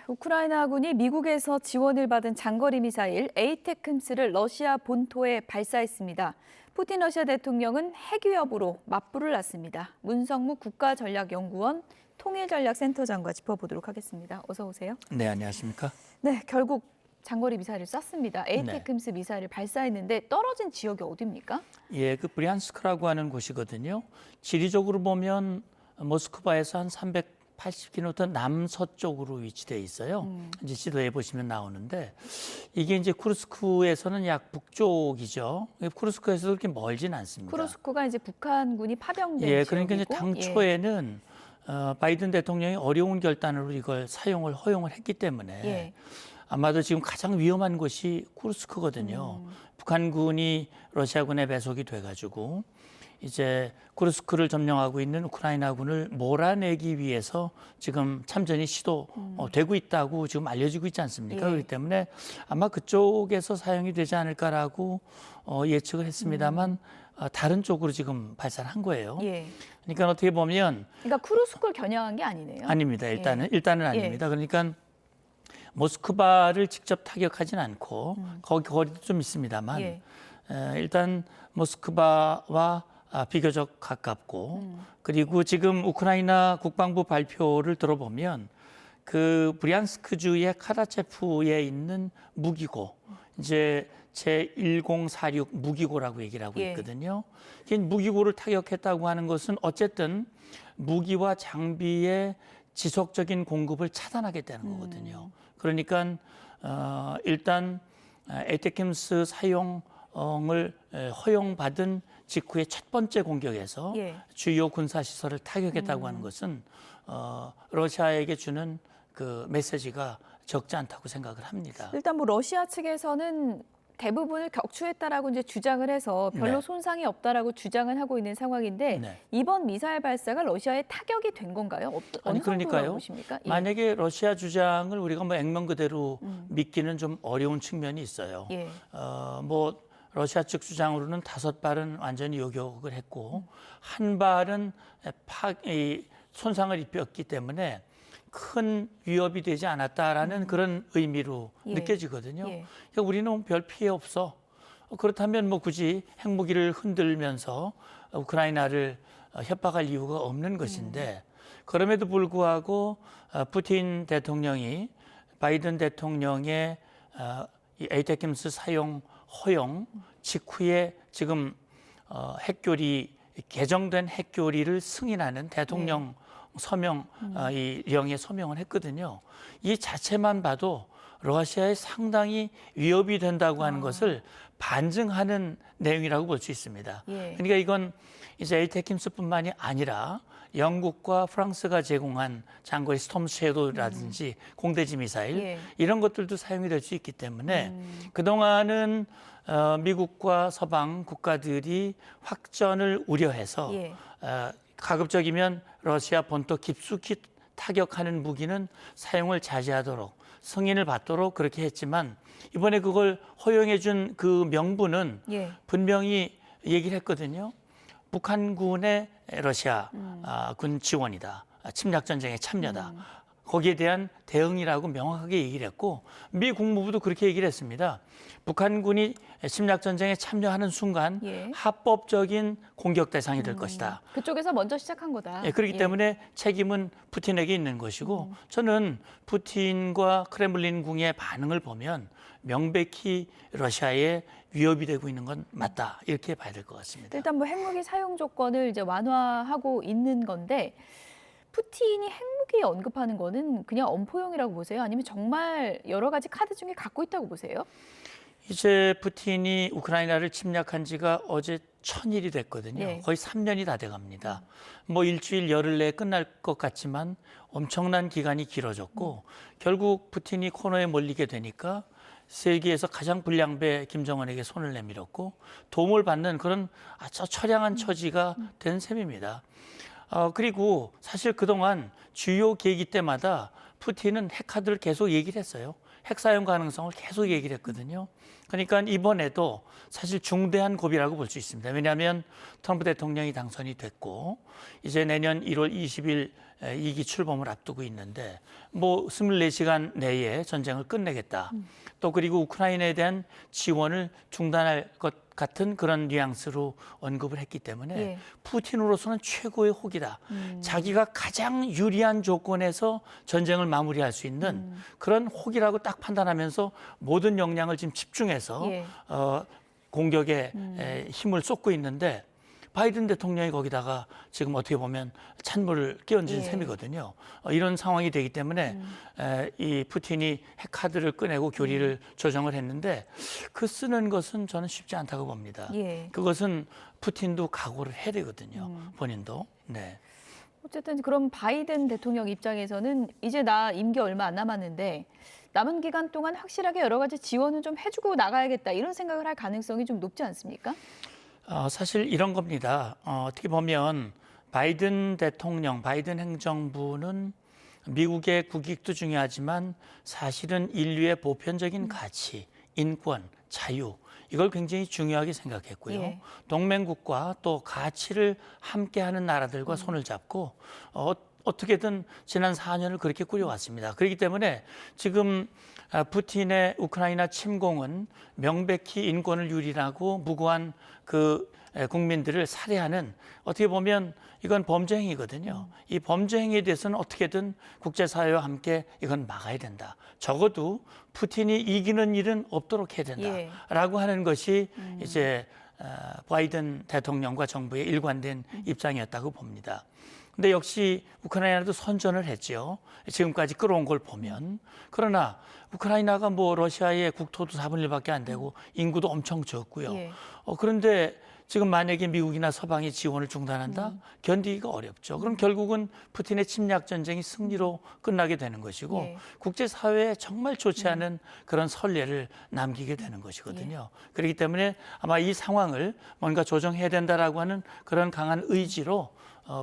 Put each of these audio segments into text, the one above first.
우크라이나군이 미국에서 지원을 받은 장거리 미사일 에이테크임스를 러시아 본토에 발사했습니다. 푸틴 러시아 대통령은 핵 위협으로 맞불을 놨습니다. 문성무 국가전략연구원 통일전략센터장과 짚어보도록 하겠습니다. 어서 오세요. 네, 안녕하십니까? 네, 결국 장거리 미사일을 쐈습니다. 네. 에이테크임스 미사일을 발사했는데 떨어진 지역이 어디입니까? 예, 그 브리안스크라고 하는 곳이거든요. 지리적으로 보면 모스크바에서 한 380km 남서쪽으로 위치돼 있어요. 이제 지도에 보시면 나오는데 이게 이제 쿠르스크에서는 약 북쪽이죠. 쿠르스크에서도 그렇게 멀진 않습니다. 쿠르스크가 이제 북한군이 파병된 예, 지역이고, 그러니까 이제 당초에는 바이든 대통령이 어려운 결단으로 이걸 사용을 허용을 했기 때문에 예. 아마도 지금 가장 위험한 곳이 쿠르스크거든요. 북한군이 러시아군에 배속이 돼가지고 이제 쿠르스크를 점령하고 있는 우크라이나군을 몰아내기 위해서 지금 참전이 시도되고 있다고 지금 알려지고 있지 않습니까? 예. 그렇기 때문에 아마 그쪽에서 사용이 되지 않을까라고 예측을 했습니다만 다른 쪽으로 지금 발사를 한 거예요. 예. 그러니까 어떻게 보면 그러니까 쿠르스크를 겨냥한 게 아니네요. 아닙니다. 일단은 예. 아닙니다. 그러니까 모스크바를 직접 타격하진 않고 거기 거리도 좀 있습니다만 예. 일단 모스크바와 비교적 가깝고 그리고 지금 우크라이나 국방부 발표를 들어보면 그 브리안스크주의 카라체프에 있는 무기고 이제 제1046 무기고라고 얘기를 하고 예. 있거든요. 이 무기고를 타격했다고 하는 것은 어쨌든 무기와 장비의 지속적인 공급을 차단하겠다는 거거든요. 그러니까 일단 에이테크임스 사용을 허용받은 직후의 첫 번째 공격에서 예. 주요 군사 시설을 타격했다고 하는 것은 러시아에게 주는 그 메시지가 적지 않다고 생각을 합니다. 일단 뭐 러시아 측에서는 대부분을 격추했다라고 이제 주장을 해서 별로 네. 손상이 없다라고 주장을 하고 있는 상황인데 네. 이번 미사일 발사가 러시아에 타격이 된 건가요? 어느 정도라고 보십니까? 예. 만약에 러시아 주장을 우리가 뭐 액면 그대로 믿기는 좀 어려운 측면이 있어요. 예. 뭐 러시아 측 주장으로는 5발은 완전히 요격을 했고 한 발은 손상을 입혔기 때문에 큰 위협이 되지 않았다라는 그런 의미로 예. 느껴지거든요. 예. 그러니까 우리는 별 피해 없어. 그렇다면 뭐 굳이 핵무기를 흔들면서 우크라이나를 협박할 이유가 없는 것인데 그럼에도 불구하고 푸틴 대통령이 바이든 대통령의 이 에이테크임스 사용 허용 직후에 지금 개정된 핵교리를 승인하는 대통령 서명 이 령에 서명을 했거든요. 이 자체만 봐도 러시아에 상당히 위협이 된다고 하는 것을 반증하는 내용이라고 볼 수 있습니다. 예. 그러니까 이건 이제 에이테크임스뿐만이 아니라 영국과 프랑스가 제공한 장거리 스톰 섀도우라든지 공대지 미사일 예. 이런 것들도 사용이 될 수 있기 때문에 그동안은 미국과 서방 국가들이 확전을 우려해서 예. 가급적이면 러시아 본토 깊숙이 타격하는 무기는 사용을 자제하도록 승인을 받도록 그렇게 했지만 이번에 그걸 허용해 준 그 명분은 예. 분명히 얘기를 했거든요. 북한군의 러시아 군 지원이다. 침략 전쟁에 참여다. 거기에 대한 대응이라고 명확하게 얘기를 했고 미 국무부도 그렇게 얘기를 했습니다. 북한군이 침략 전쟁에 참여하는 순간 예. 합법적인 공격 대상이 될 것이다. 그쪽에서 먼저 시작한 거다. 예, 그렇기 예. 때문에 책임은 푸틴에게 있는 것이고 저는 푸틴과 크렘린궁의 반응을 보면 명백히 러시아에 위협이 되고 있는 건 맞다. 이렇게 봐야 될 것 같습니다. 일단 뭐 핵무기 사용 조건을 이제 완화하고 있는 건데 푸틴이 핵무기 언급하는 거는 그냥 엄포용이라고 보세요? 아니면 정말 여러 가지 카드 중에 갖고 있다고 보세요? 이제 푸틴이 우크라이나를 침략한 지가 어제 1000일이 됐거든요. 네. 거의 3년이 다 돼갑니다. 뭐 일주일 열흘 내에 끝날 것 같지만 엄청난 기간이 길어졌고 결국 푸틴이 코너에 몰리게 되니까 세계에서 가장 불량배 김정은에게 손을 내밀었고 도움을 받는 그런 아주 처량한 처지가 된 셈입니다. 그리고 사실 그동안 주요 계기 때마다 푸틴은 핵카드를 계속 얘기를 했어요. 핵 사용 가능성을 계속 얘기를 했거든요. 그러니까 이번에도 사실 중대한 고비라고 볼 수 있습니다. 왜냐하면 트럼프 대통령이 당선이 됐고 이제 내년 1월 20일 2기 출범을 앞두고 있는데 뭐 24시간 내에 전쟁을 끝내겠다. 또 그리고 우크라이나에 대한 지원을 중단할 것 같은 그런 뉘앙스로 언급을 했기 때문에 예. 푸틴으로서는 최고의 혹이다. 자기가 가장 유리한 조건에서 전쟁을 마무리할 수 있는 그런 혹이라고 딱 판단하면서 모든 역량을 지금 집중해서 예. 공격에 힘을 쏟고 있는데 바이든 대통령이 거기다가 지금 어떻게 보면 찬물을 끼얹은 예. 셈이거든요. 이런 상황이 되기 때문에 이 푸틴이 핵카드를 꺼내고 교리를 조정을 했는데 그 쓰는 것은 저는 쉽지 않다고 봅니다. 예. 그것은 푸틴도 각오를 해야 되거든요. 본인도. 네. 어쨌든 그럼 바이든 대통령 입장에서는 이제 나 임기 얼마 안 남았는데 남은 기간 동안 확실하게 여러 가지 지원은 좀 해주고 나가야겠다 이런 생각을 할 가능성이 좀 높지 않습니까? 사실 이런 겁니다. 어떻게 보면 바이든 대통령, 바이든 행정부는 미국의 국익도 중요하지만 사실은 인류의 보편적인 가치, 인권, 자유 이걸 굉장히 중요하게 생각했고요. 예. 동맹국과 또 가치를 함께하는 나라들과 손을 잡고 어떻게든 지난 4년을 그렇게 꾸려왔습니다. 그렇기 때문에 지금 푸틴의 우크라이나 침공은 명백히 인권을 유린하고 무고한 그 국민들을 살해하는 어떻게 보면 이건 범죄 행위거든요. 이 범죄 행위에 대해서는 어떻게든 국제사회와 함께 이건 막아야 된다. 적어도 푸틴이 이기는 일은 없도록 해야 된다라고 하는 것이 이제 바이든 대통령과 정부의 일관된 입장이었다고 봅니다. 근데 역시 우크라이나도 선전을 했죠. 지금까지 끌어온 걸 보면. 그러나 우크라이나가 뭐 러시아의 국토도 4분의 1밖에 안 되고 인구도 엄청 적고요. 예. 그런데 지금 만약에 미국이나 서방이 지원을 중단한다? 견디기가 어렵죠. 그럼 결국은 푸틴의 침략 전쟁이 승리로 끝나게 되는 것이고 예. 국제사회에 정말 좋지 않은 그런 선례를 남기게 되는 것이거든요. 그렇기 때문에 아마 이 상황을 뭔가 조정해야 된다라고 하는 그런 강한 의지로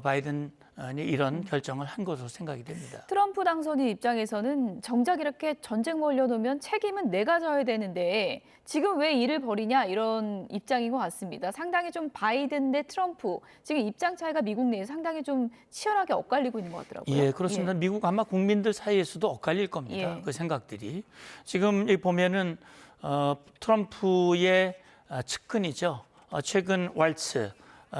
바이든이 이런 결정을 한 것으로 생각이 됩니다. 트럼프 당선인 입장에서는 정작 이렇게 전쟁 벌려놓으면 책임은 내가 져야 되는데 지금 왜 일을 벌이냐 이런 입장인 것 같습니다. 상당히 좀 바이든 대 트럼프 지금 입장 차이가 미국 내에 상당히 좀 치열하게 엇갈리고 있는 것 같더라고요. 예, 그렇습니다. 미국 아마 국민들 사이에서도 엇갈릴 겁니다. 예. 그 생각들이. 지금 여기 보면은 트럼프의 측근이죠. 최근 왈츠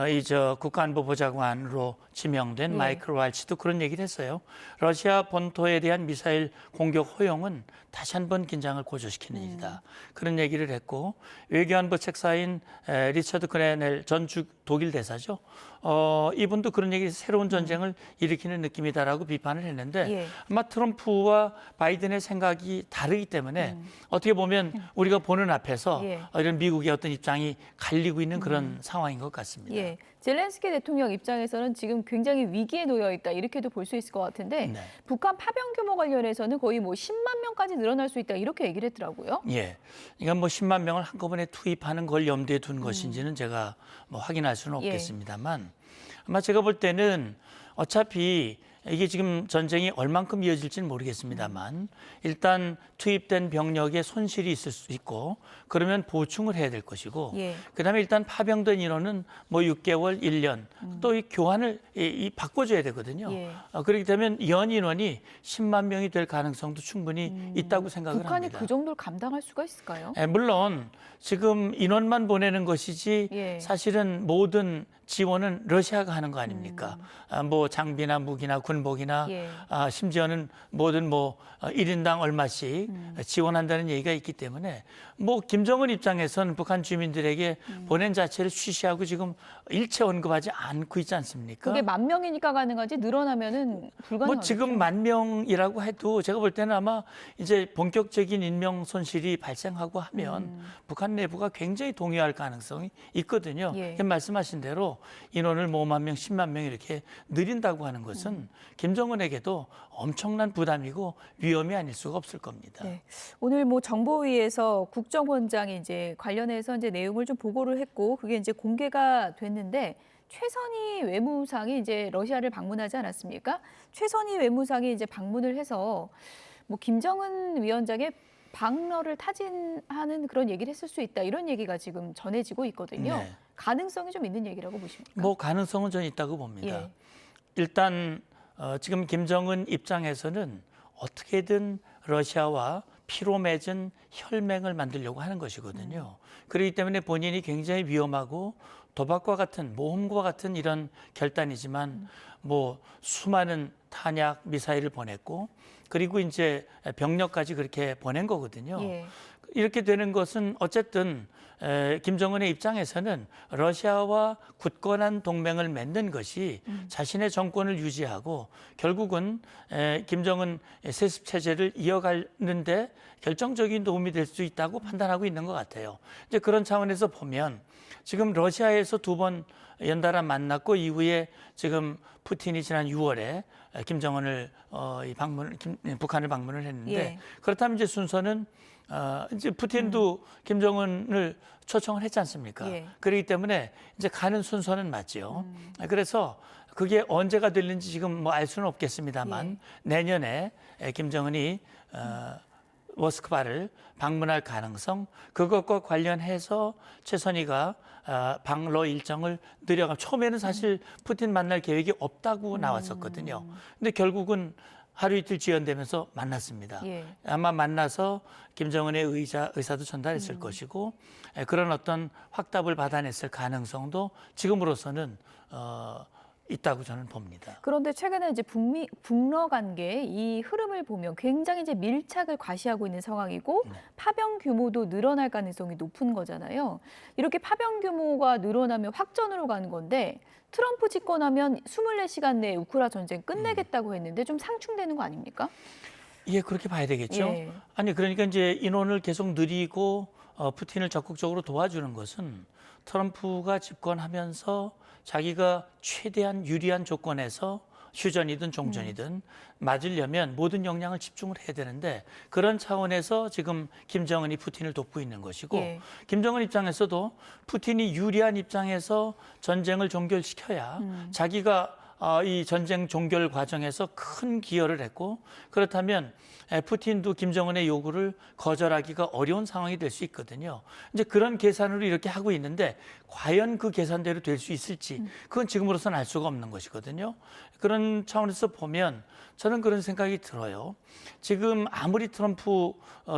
이저 국가안보보좌관으로 지명된 예. 마이클 왈츠도 그런 얘기를 했어요. 러시아 본토에 대한 미사일 공격 허용은 다시 한번 긴장을 고조시키는 일이다. 그런 얘기를 했고 외교안보 책사인 리처드 그레넬 전 독일 대사죠. 이분도 그런 얘기 새로운 전쟁을 일으키는 느낌이다라고 비판을 했는데 예. 아마 트럼프와 바이든의 생각이 다르기 때문에 어떻게 보면 우리가 보는 앞에서 예. 이런 미국의 어떤 입장이 갈리고 있는 그런 상황인 것 같습니다. 예. 젤렌스키 대통령 입장에서는 지금 굉장히 위기에 놓여 있다 이렇게도 볼 수 있을 것 같은데 네. 북한 파병 규모 관련해서는 거의 뭐 10만 명까지 늘어날 수 있다 이렇게 얘기를 했더라고요. 예. 그러니까 뭐 10만 명을 한꺼번에 투입하는 걸 염두에 둔 것인지는 제가 뭐 확인할 수는 예. 없겠습니다만 아마 제가 볼 때는 어차피 이게 지금 전쟁이 얼만큼 이어질지는 모르겠습니다만 일단 투입된 병력에 손실이 있을 수 있고 그러면 보충을 해야 될 것이고 예. 그다음에 일단 파병된 인원은 뭐 6개월, 1년 또 이 교환을 바꿔줘야 되거든요. 예. 그렇기 때문에 연 인원이 10만 명이 될 가능성도 충분히 있다고 생각을 북한이 합니다. 그 정도를 감당할 수가 있을까요? 물론 지금 인원만 보내는 것이지 예. 사실은 모든 지원은 러시아가 하는 거 아닙니까? 뭐 장비나 무기나 군복이나 예. 심지어는 모든 뭐 1인당 얼마씩 지원한다는 얘기가 있기 때문에 뭐 김정은 입장에서는 북한 주민들에게 보낸 자체를 취시하고 지금 일체 언급하지 않고 있지 않습니까? 그게 10,000명이니까 가능하지 늘어나면은 불가능하죠. 뭐 지금 10,000명이라고 해도 제가 볼 때는 아마 이제 본격적인 인명 손실이 발생하고 하면 북한 내부가 굉장히 동요할 가능성이 있거든요. 예. 말씀하신 대로 인원을 뭐 5만 명, 10만 명 이렇게 늘린다고 하는 것은 김정은에게도 엄청난 부담이고 위험이 아닐 수가 없을 겁니다. 네. 오늘 뭐 정보위에서 국정원장이 이제 관련해서 이제 내용을 좀 보고를 했고 그게 이제 공개가 됐는데 최선희 외무상이 이제 러시아를 방문하지 않았습니까? 최선희 외무상이 이제 방문을 해서 뭐 김정은 위원장의 방러를 타진하는 그런 얘기를 했을 수 있다 이런 얘기가 지금 전해지고 있거든요. 네. 가능성이 좀 있는 얘기라고 보십니까? 뭐 가능성은 전 있다고 봅니다. 예. 일단 지금 김정은 입장에서는 어떻게든 러시아와 피로 맺은 혈맹을 만들려고 하는 것이거든요. 그렇기 때문에 본인이 굉장히 위험하고 도박과 같은 모험과 같은 이런 결단이지만 뭐 수많은 탄약 미사일을 보냈고 그리고 이제 병력까지 그렇게 보낸 거거든요. 예. 이렇게 되는 것은 어쨌든 김정은의 입장에서는 러시아와 굳건한 동맹을 맺는 것이 자신의 정권을 유지하고 결국은 김정은 세습 체제를 이어가는데 결정적인 도움이 될 수 있다고 판단하고 있는 것 같아요. 이제 그런 차원에서 보면 지금 러시아에서 2번 연달아 만났고 이후에 지금 푸틴이 지난 6월에 김정은을 북한을 방문을 했는데 예. 그렇다면 이제 순서는 이제 푸틴도 김정은을 초청을 했지 않습니까? 예. 그렇기 때문에 이제 가는 순서는 맞죠. 그래서 그게 언제가 될는지 지금 뭐 알 수는 없겠습니다만 내년에 김정은이 모스크바를 방문할 가능성 그것과 관련해서 최선희가 방러 일정을 늘려가 처음에는 사실 푸틴 만날 계획이 없다고 나왔었거든요. 근데 결국은 하루 이틀 지연되면서 만났습니다. 예. 아마 만나서 김정은의 의사도 전달했을 것이고 그런 어떤 확답을 받아냈을 가능성도 지금으로서는 있다고 저는 봅니다. 그런데 최근에 이제 북러 관계 이 흐름을 보면 굉장히 이제 밀착을 과시하고 있는 상황이고 파병 규모도 늘어날 가능성이 높은 거잖아요. 이렇게 파병 규모가 늘어나면 확전으로 가는 건데 트럼프 집권하면 24시간 내에 우크라 전쟁 끝내겠다고 했는데 좀 상충되는 거 아닙니까? 예, 그렇게 봐야 되겠죠. 예. 아니 그러니까 이제 인원을 계속 늘리고 푸틴을 적극적으로 도와주는 것은 트럼프가 집권하면서 자기가 최대한 유리한 조건에서 휴전이든 종전이든 맞으려면 모든 역량을 집중을 해야 되는데 그런 차원에서 지금 김정은이 푸틴을 돕고 있는 것이고 예. 김정은 입장에서도 푸틴이 유리한 입장에서 전쟁을 종결시켜야 자기가 이 전쟁 종결 과정에서 큰 기여를 했고 그렇다면 푸틴도 김정은의 요구를 거절하기가 어려운 상황이 될 수 있거든요. 이제 그런 계산으로 이렇게 하고 있는데 과연 그 계산대로 될 수 있을지 그건 지금으로서는 알 수가 없는 것이거든요. 그런 차원에서 보면 저는 그런 생각이 들어요. 지금 아무리 트럼프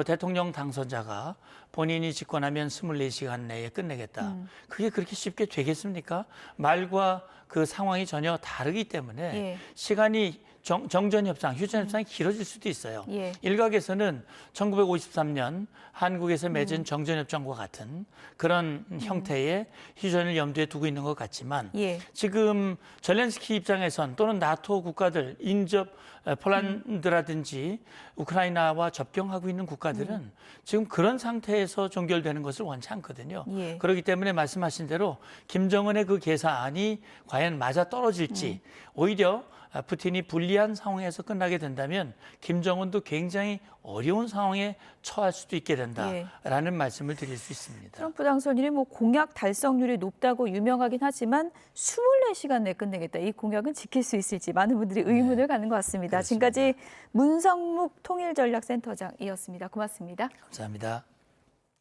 대통령 당선자가 본인이 집권하면 24시간 내에 끝내겠다. 그게 그렇게 쉽게 되겠습니까? 말과 그 상황이 전혀 다르기 때문에 예. 시간이 정전협상, 휴전협상이 길어질 수도 있어요. 예. 일각에서는 1953년 한국에서 맺은 정전협정과 같은 그런 형태의 휴전을 염두에 두고 있는 것 같지만 예. 지금 젤렌스키 입장에선 또는 나토 국가들, 인접 폴란드라든지 우크라이나와 접경하고 있는 국가들은 지금 그런 상태에서 종결되는 것을 원치 않거든요. 예. 그렇기 때문에 말씀하신 대로 김정은의 그 계산이 과연 맞아 떨어질지 오히려 푸틴이 불리한 상황에서 끝나게 된다면 김정은도 굉장히 어려운 상황에 처할 수도 있게 된다라는 말씀을 드릴 수 있습니다. 트럼프 당선인이 뭐 공약 달성률이 높다고 유명하긴 하지만 24시간 내에 끝내겠다. 이 공약은 지킬 수 있을지 많은 분들이 의문을 갖는 것 같습니다. 그렇습니다. 지금까지 문성묵 통일전략센터장이었습니다. 고맙습니다. 감사합니다.